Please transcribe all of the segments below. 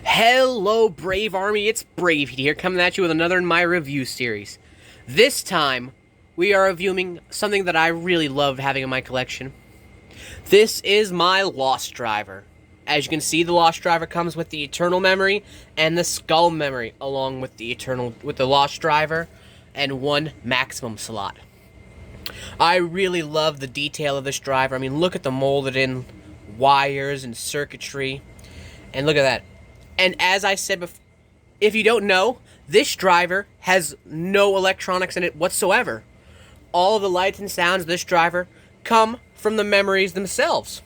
Hello, Brave Army, it's Brave here, coming at you with another in my review series. This time, we are reviewing something that I really loved having in my collection. This is my Lost Driver. As you can see, the Lost Driver comes with the Eternal Memory and the Skull Memory, along with the Lost Driver and one Maximum slot. I really love the detail of this driver. I mean, look at the molded in wires and circuitry, and look at that. And as I said before, if you don't know, this driver has no electronics in it whatsoever. All of the lights and sounds of this driver come from the memories themselves.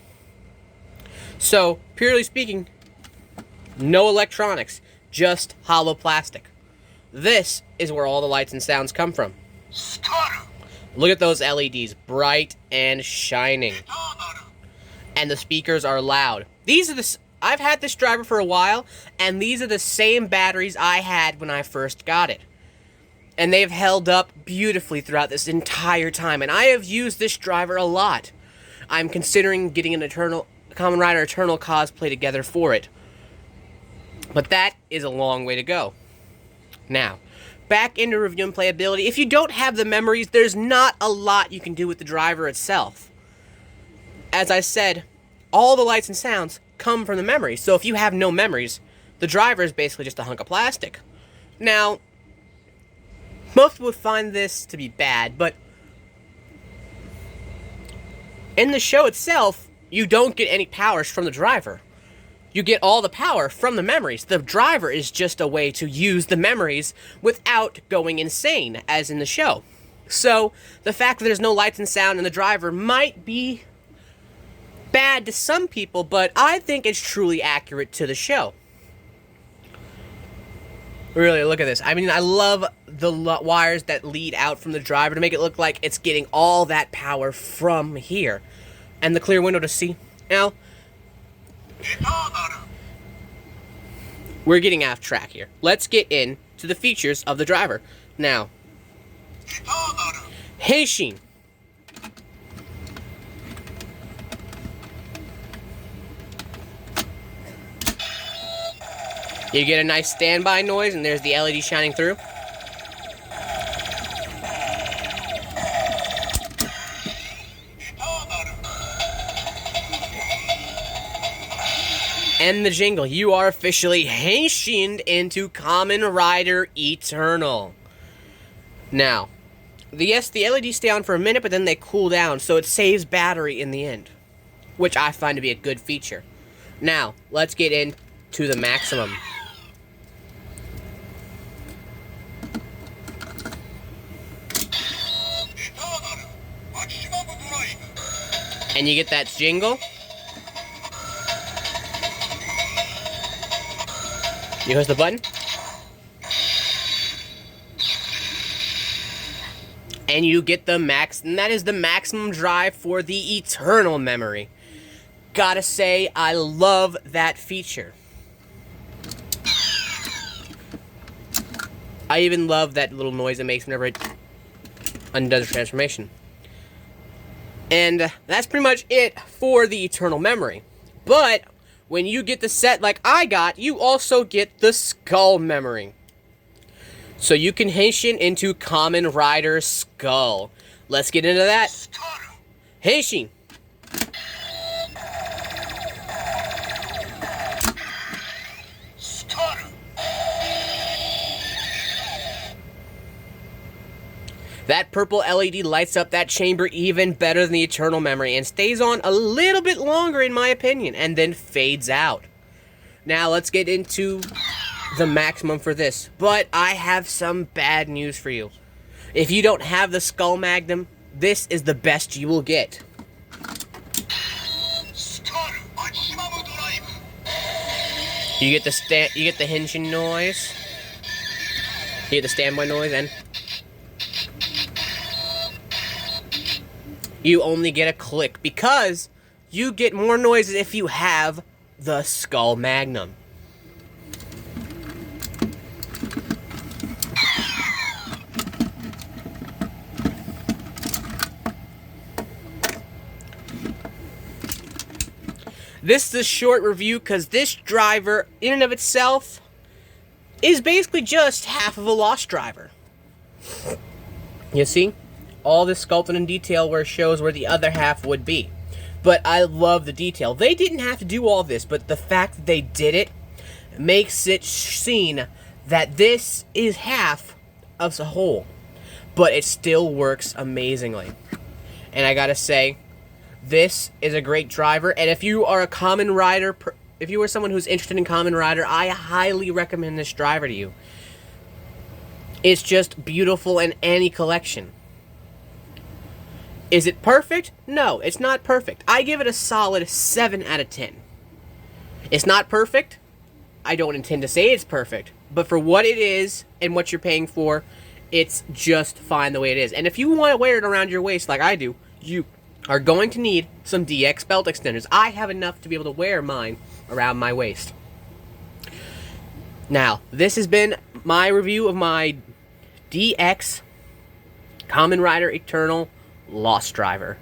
So, purely speaking, no electronics, just hollow plastic. This is where all the lights and sounds come from. Look at those LEDs, bright and shining. And the speakers are loud. I've had this driver for a while, and these are the same batteries I had when I first got it. And they've held up beautifully throughout this entire time, and I have used this driver a lot. I'm considering getting an Kamen Rider Eternal cosplay together for it. But that is a long way to go. Now, back into review and playability. If you don't have the memories, there's not a lot you can do with the driver itself. As I said, all the lights and sounds come from the memories. So if you have no memories, the driver is basically just a hunk of plastic. Now, most would find this to be bad, but in the show itself, you don't get any powers from the driver. You get all the power from the memories. The driver is just a way to use the memories without going insane, as in the show. So, the fact that there's no lights and sound in the driver might be bad to some people, but I think it's truly accurate to the show. Really, look at this. I mean, I love the wires that lead out from the driver to make it look like it's getting all that power from here. And the clear window to see. Now, we're getting off track here. Let's get into the features of the driver. Now, Heishin. You get a nice standby noise, and there's the LED shining through. And the jingle. You are officially Heishined into Kamen Rider Eternal. Now, yes, the LEDs stay on for a minute, but then they cool down, so it saves battery in the end, which I find to be a good feature. Now, let's get into the Maximum. And you get that jingle. You press the button. And you get the and that is the maximum drive for the Eternal Memory. Gotta say, I love that feature. I even love that little noise it makes whenever it undoes the transformation. And that's pretty much it for the Eternal Memory. But when you get the set like I got, you also get the Skull Memory. So you can Heishin into Kamen Rider Skull. Let's get into that. Heishin. That purple LED lights up that chamber even better than the Eternal Memory and stays on a little bit longer in my opinion and then fades out. Now let's get into the Maximum for this, but I have some bad news for you. If you don't have the Skull Magnum, this is the best you will get. You get the Henshin noise. You get the standby noise, and you only get a click because you get more noises if you have the Skull Magnum. This is a short review because this driver, in and of itself, is basically just half of a Lost driver. You see? All this sculpting and detail where it shows where the other half would be. But I love the detail. They didn't have to do all this, but the fact that they did it makes it seen that this is half of a whole. But it still works amazingly. And I gotta say, this is a great driver. And if you are a Kamen Rider, if you are someone who's interested in Kamen Rider, I highly recommend this driver to you. It's just beautiful in any collection. Is it perfect? No, it's not perfect. I give it a solid 7 out of 10. It's not perfect. I don't intend to say it's perfect. But for what it is and what you're paying for, it's just fine the way it is. And if you want to wear it around your waist like I do, you are going to need some DX belt extenders. I have enough to be able to wear mine around my waist. Now, this has been my review of my DX Kamen Rider Eternal Lost driver.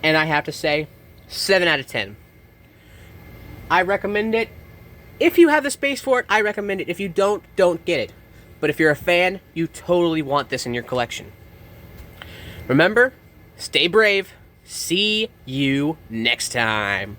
And I have to say, 7 out of 10. I recommend it. If you have the space for it, I recommend it. If you don't get it. But if you're a fan, you totally want this in your collection. Remember, stay brave. See you next time.